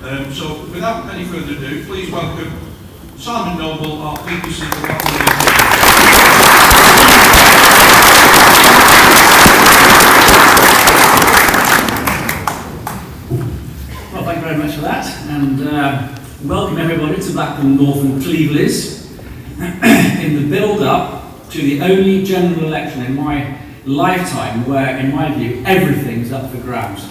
So without any further ado, please welcome Simon Noble, our PPC Blackpool. Well, thank you very much for that, and welcome everybody to Blackpool North and Cleveleys in the build-up to the only general election in my lifetime where, in my view, everything's up for grabs.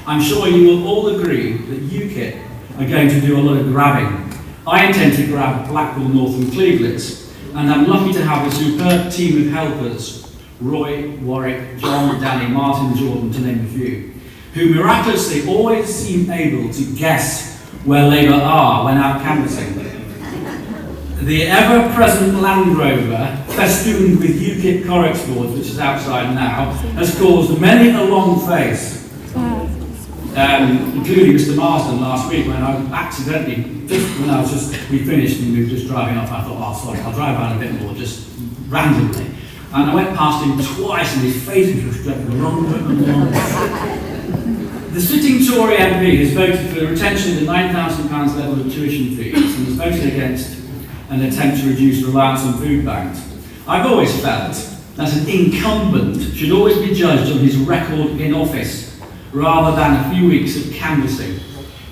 I'm sure you will all agree that UKIP are going to do a lot of grabbing. I intend to grab Blackpool North and Cleveleys, and I'm lucky to have a superb team of helpers, Roy, Warwick, John, Danny, Martin, Jordan, to name a few, who miraculously always seem able to guess where Labour are when out canvassing. The ever-present Land Rover, festooned with UKIP Corex boards, which is outside now, has caused many a long face, including Mr. Marsden last week when I accidentally, we finished and we were just driving off, I thought, oh sorry, I'll drive around a bit more, just randomly. And I went past him twice and his face was just going longer and longer. The sitting Tory MP has voted for the retention of the £9,000 level of tuition fees and has voted against an attempt to reduce reliance on food banks. I've always felt that an incumbent should always be judged on his record in office rather than a few weeks of canvassing.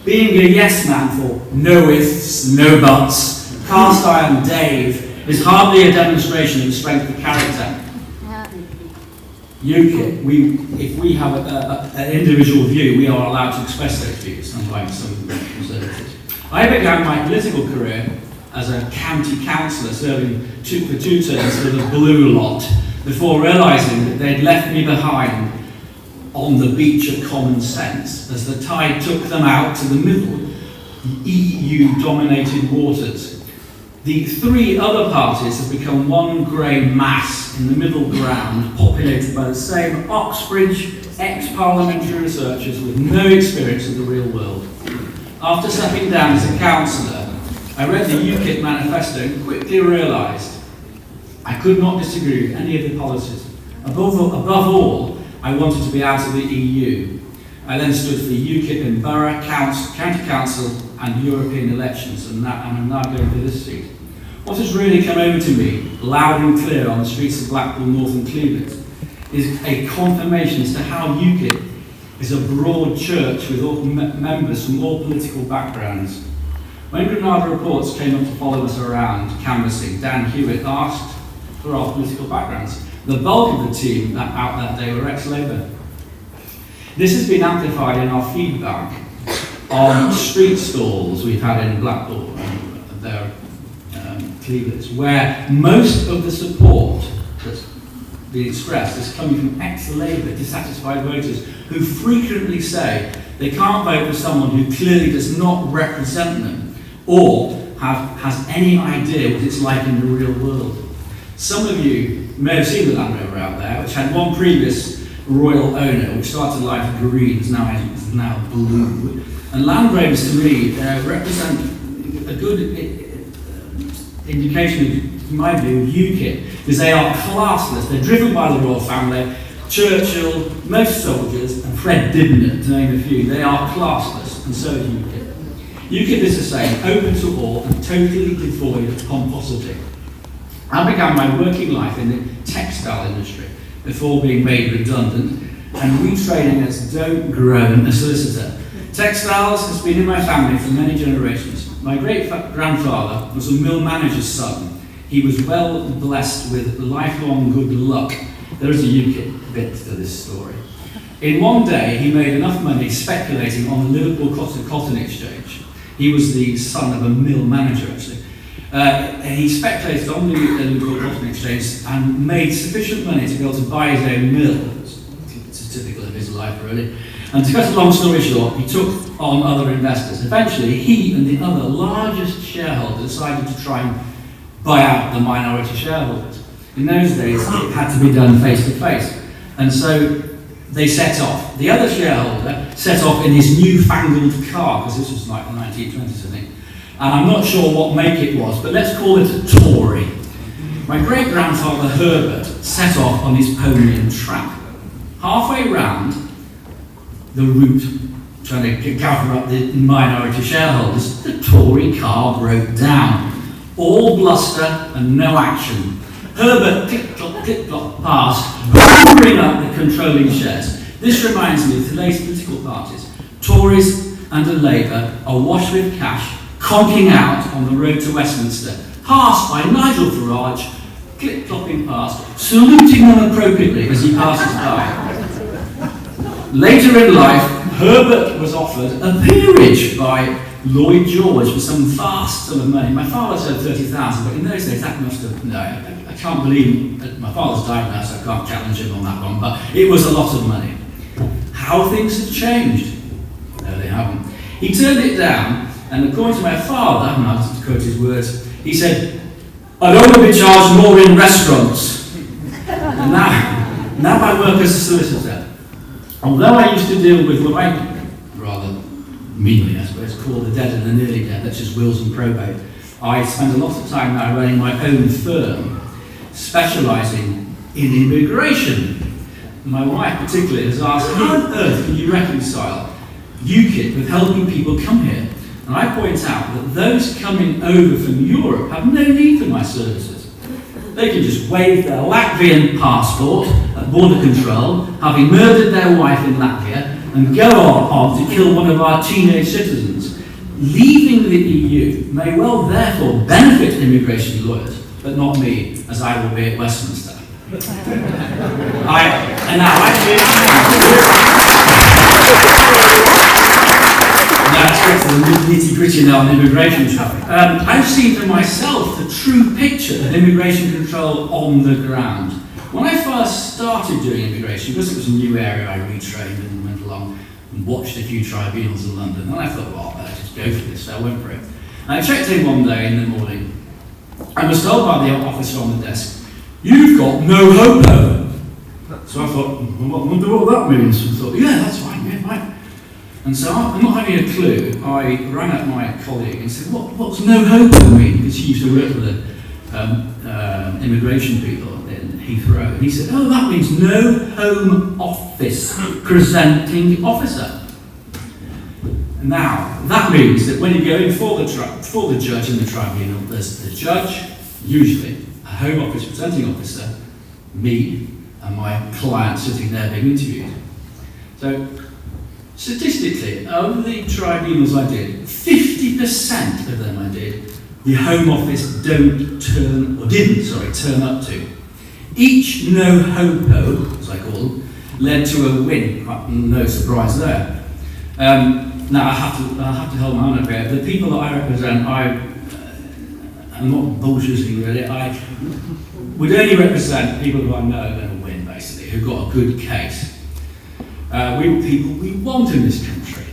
Being a yes man for no ifs, no buts, cast iron Dave is hardly a demonstration of the strength of character. UKIP, if we have an individual view, we are allowed to express those views, unlike some Conservatives. I began my political career as a county councillor, serving for 2 terms for the Blue Lot, before realising that they'd left me behind on the beach of common sense as the tide took them out to the middle EU-dominated waters. The 3 other parties have become one grey mass in the middle ground, populated by the same Oxbridge ex-parliamentary researchers with no experience of the real world. After stepping down as a councillor, I read the UKIP manifesto and quickly realised I could not disagree with any of the policies. Above all, I wanted to be out of the EU. I then stood for UKIP in borough, county council and European elections, and I'm now going for this seat. What has really come over to me, loud and clear on the streets of Blackpool North and Cleveleys, is a confirmation as to how UKIP is a broad church with all members from all political backgrounds. When Granada Reports came up to follow us around canvassing, Dan Hewitt asked for our political backgrounds. The bulk of the team out that day were ex-Labour. This has been amplified in our feedback on street stalls we've had in Blackpool and their Cleveleys, where most of the support that's been expressed is coming from ex-Labour dissatisfied voters who frequently say they can't vote for someone who clearly does not represent them or has any idea what it's like in the real world. Some of you may have seen the Land Rover out there, which had one previous royal owner, which started life green, is now blue. And Land Rovers, to me, represent a good indication, in my view, of UKIP, because they are classless. They're driven by the royal family, Churchill, most soldiers, and Fred Dibnah, to name a few. They are classless, and so is UKIP. UKIP is the same, open to all, and totally devoid of pomposity. I began my working life in the textile industry before being made redundant and retraining as don't groan a solicitor. Textiles has been in my family for many generations. My great-grandfather was a mill manager's son. He was well blessed with lifelong good luck. There is a UKIP bit to this story. In one day, he made enough money speculating on the Liverpool Cotton Exchange. He was the son of a mill manager, actually. He speculated on the Liverpool Cotton Exchange and made sufficient money to be able to buy his own mill. It's typical of his life, really. And to cut a long story short, he took on other investors. Eventually, he and the other largest shareholder decided to try and buy out the minority shareholders. In those days, it had to be done face to face. And so they set off. The other shareholder set off in his newfangled car, because this was like the 1920s, I think. And I'm not sure what make it was, but let's call it a Tory. My great-grandfather Herbert set off on his pony and trap. Halfway round the route trying to gather up the minority shareholders, the Tory car broke down. All bluster and no action. Herbert clip-clop past, hoovering up the controlling shares. This reminds me of today's political parties. Tories and Labour are washed with cash, conking out on the road to Westminster, passed by Nigel Farage, clip-clopping past, saluting them appropriately as he passes by. Later in life, Herbert was offered a peerage by Lloyd George for some vast sum of money. My father said 30,000, but in those days that must have, no, I can't believe, my father's died now, so I can't challenge him on that one, but it was a lot of money. How things have changed. No, they haven't. He turned it down, and according to my father, and I'll just quote his words, he said, "I don't want to be charged more in restaurants." And now I work as a solicitor. Although I used to deal with what I rather meanly, I suppose, call the dead and the nearly dead, that's just wills and probate, I spend a lot of time now running my own firm, specialising in immigration. My wife particularly has asked, how on earth can you reconcile UKIP with helping people come here? And I point out that those coming over from Europe have no need for my services. They can just wave their Latvian passport at border control, having murdered their wife in Latvia, and go on to kill one of our teenage citizens. Leaving the EU may well therefore benefit immigration lawyers, but not me, as I will be at Westminster. Let's get to the nitty-gritty now on immigration traffic. I've seen for myself the true picture of immigration control on the ground. When I first started doing immigration, because it was a new area, I retrained and went along and watched a few tribunals in London, and I thought, well, I'll just go for this, so I went for it. And I checked in one day in the morning, and was told by the officer on the desk, "You've got no hopo." So I thought, well, I wonder what that means. And I thought, yeah, that's fine, yeah, fine. And so I'm not having a clue. I rang up my colleague and said, what's no hopo mean? Because he used to work with the immigration people in Heathrow. And he said, oh, that means no home office presenting officer. Now, that means that when you go in for the judge in the tribunal, there's the judge, usually a home office presenting officer, me, and my client sitting there being interviewed. So, statistically, of the tribunals I did, 50% of them I did, the Home Office didn't turn up to. Each no hopo, as I call them, led to a win. No surprise there. Now I have to hold my own up here. The people that I represent, I'm not bullshitting really. I would only represent people who I know are going to win, basically, who've got a good case. We people we want in this country.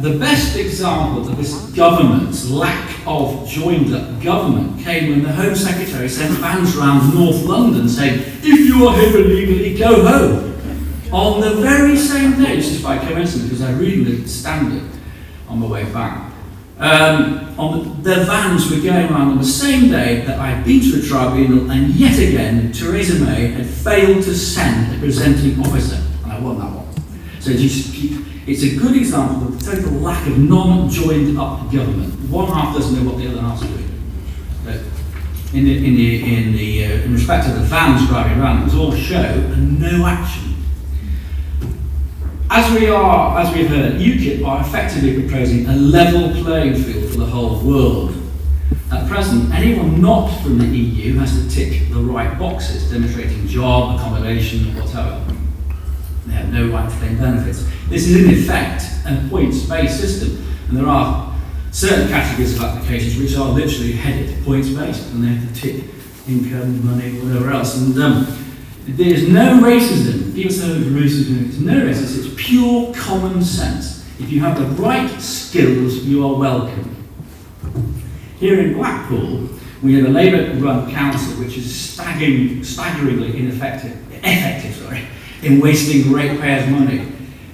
The best example of this government's lack of joined-up government came when the Home Secretary sent vans around North London saying, if you are here illegally, go home. On the very same day, just by coincidence, because I read the Standard on the way back, the vans were going around on the same day that I'd been to a tribunal, and yet again, Theresa May had failed to send a presenting officer, and I won that one. So it's a good example of the total lack of non-joined-up government. One half doesn't know what the other half's doing. But in respect to the vans driving around, it was all show and no action. As we've heard, UKIP are effectively proposing a level playing field for the whole world. At present, anyone not from the EU has to tick the right boxes, demonstrating job, accommodation, whatever. They have no right to claim benefits. This is in effect a points-based system, and there are certain categories of applications which are literally headed points-based, and they have to tick income, money, whatever else. And there's no racism. People say racism. There's no racism. It's pure common sense. If you have the right skills, you are welcome. Here in Blackpool, we have a Labour-run council which is staggeringly ineffective in wasting ratepayers' money.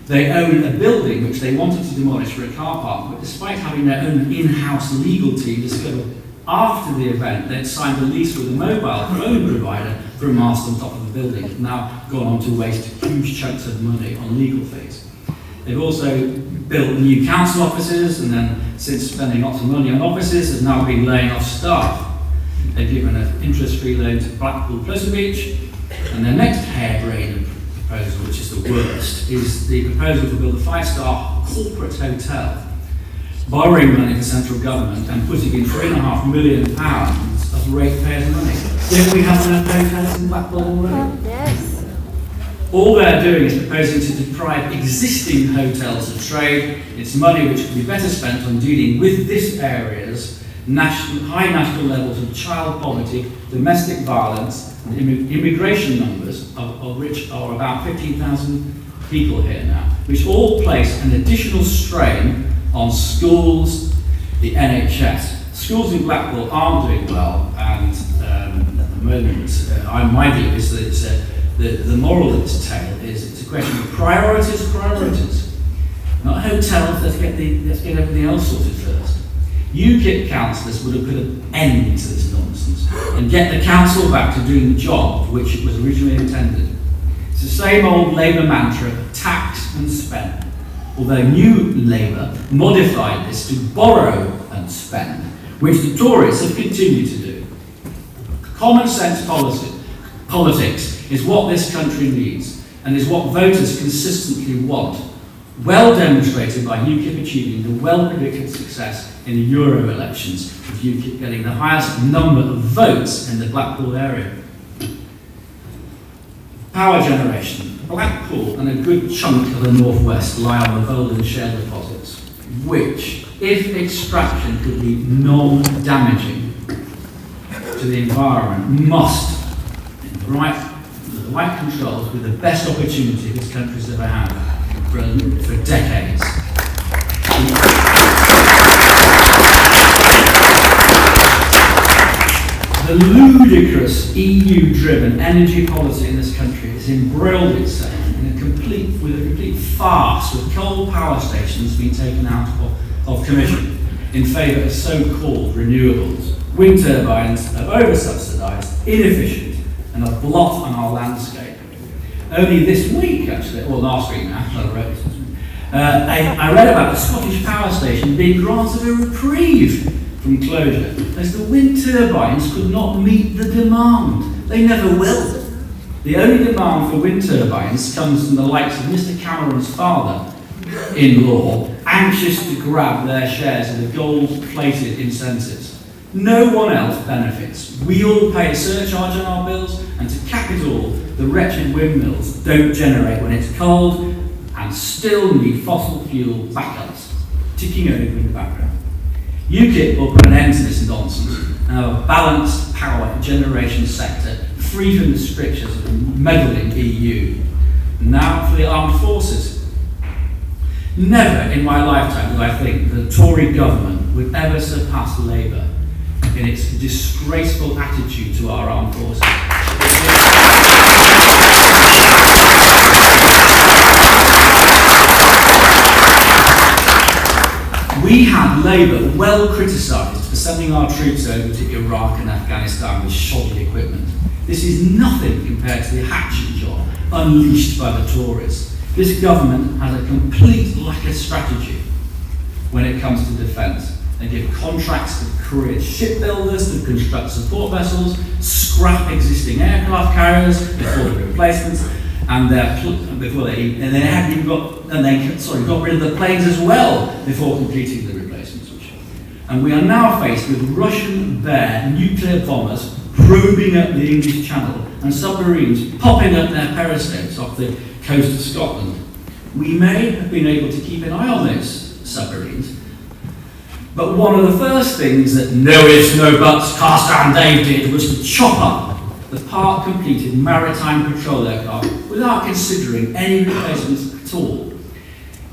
They own a building which they wanted to demolish for a car park, but despite having their own in-house legal team discovered after the event, they'd signed a lease with a mobile phone provider for a mast on top of the building, now gone on to waste huge chunks of money on legal fees. They've also built new council offices, and then since spending lots of money on offices, have now been laying off staff. They've given an interest-free loan to Blackpool Pleasant Beach, and their next harebrained proposal, which is the worst, is the proposal to build a 5-star corporate hotel, borrowing money from central government and putting in £3.5 million of ratepayers' money. Don't we have enough hotels in Blackpool already? Yes. All they're doing is proposing to deprive existing hotels of trade. It's money which could be better spent on dealing with this area's high national levels of child poverty, domestic violence, and immigration numbers, of which are about 15,000 people here now, which all place an additional strain on schools, the NHS. Schools in Blackpool aren't doing well, and at the moment, my view is that it's the moral of this tale is it's a question of priorities. Not hotels, let's get everything else sorted first. UKIP councillors would have put an end to this nonsense and get the council back to doing the job for which it was originally intended. It's the same old Labour mantra of tax and spend, although New Labour modified this to borrow and spend, which the Tories have continued to do. Common sense politics is what this country needs and is what voters consistently want, well demonstrated by UKIP achieving the well-predicted success in the Euro elections, with UKIP getting the highest number of votes in the Blackpool area. Power generation. Blackpool and a good chunk of the northwest lie on the golden shale deposits, which, if extraction could be non-damaging to the environment, must, in the right controls, with the best opportunity this country's ever had for decades. The ludicrous EU-driven energy policy in this country has embroiled itself in a complete farce, with coal power stations being taken out of commission in favour of so-called renewables. Wind turbines are over-subsidised, inefficient, and a blot on our landscape. Only this week, actually, or last week now, I read about the Scottish power station being granted a reprieve from closure, as the wind turbines could not meet the demand. They never will. The only demand for wind turbines comes from the likes of Mr. Cameron's father-in-law, anxious to grab their shares of the gold-plated incentives. No one else benefits. We all pay a surcharge on our bills, and to cap it all, the wretched windmills don't generate when it's cold and still need fossil fuel backups ticking over in the background. UKIP will put an end to this nonsense and have a balanced power generation sector free from the strictures of the meddling EU. Now for the armed forces. Never in my lifetime did I think that the Tory government would ever surpass Labour in its disgraceful attitude to our armed forces. We had Labour well criticised for sending our troops over to Iraq and Afghanistan with shoddy equipment. This is nothing compared to the hatchet job unleashed by the Tories. This government has a complete lack of strategy when it comes to defence. They give contracts to Korean shipbuilders to construct support vessels, scrap existing aircraft carriers before the replacements, and got rid of the planes as well before completing the replacements. And we are now faced with Russian Bear nuclear bombers probing up the English Channel and submarines popping up their periscopes off the coast of Scotland. We may have been able to keep an eye on those submarines, but one of the first things that no ifs, no buts, Cast Down Dave did was to chop up the part-completed maritime patrol aircraft without considering any replacements at all.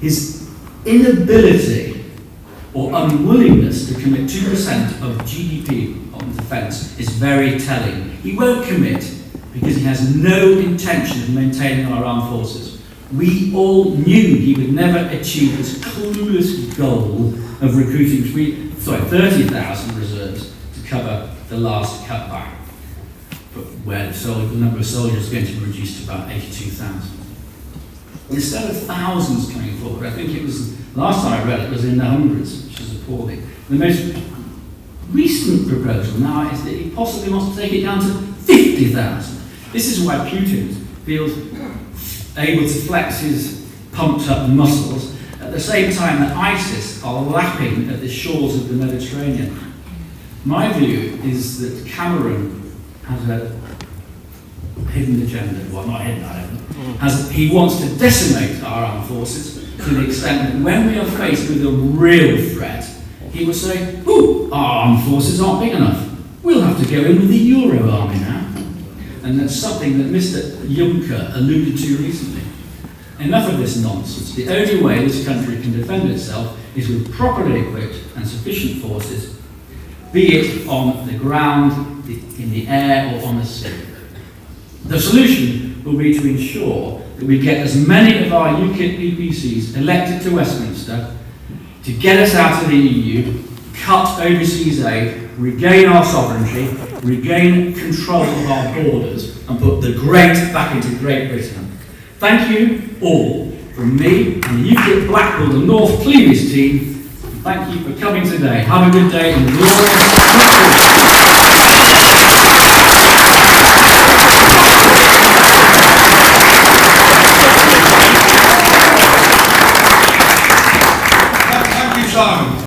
His inability or unwillingness to commit 2% of GDP on defence is very telling. He won't commit because he has no intention of maintaining our armed forces. We all knew he would never achieve his clueless goal of recruiting 30,000 reserves to cover the last cutback, but where the number of soldiers is going to be reduced to about 82,000. Instead of thousands coming forward, I think it was, last time I read it, was in the hundreds, which is appalling. The most recent proposal now is that he possibly wants to take it down to 50,000. This is why Putin feels able to flex his pumped up muscles at the same time that ISIS are lapping at the shores of the Mediterranean. My view is that Cameron has a hidden agenda, well not hidden, I don't know, he wants to decimate our armed forces to the extent that when we are faced with a real threat, he will say, ooh, our armed forces aren't big enough. We'll have to go in with the Euro army now. And that's something that Mr. Juncker alluded to recently. Enough of this nonsense. The only way this country can defend itself is with properly equipped and sufficient forces, be it on the ground, in the air, or on the sea. The solution will be to ensure that we get as many of our UKIP PPCs elected to Westminster to get us out of the EU, cut overseas aid, regain our sovereignty, regain control of our borders, and put the great back into Great Britain. Thank you all from me and the UKIP Blackpool and North Cleveleys team. Thank you for coming today. Have a good day and glory.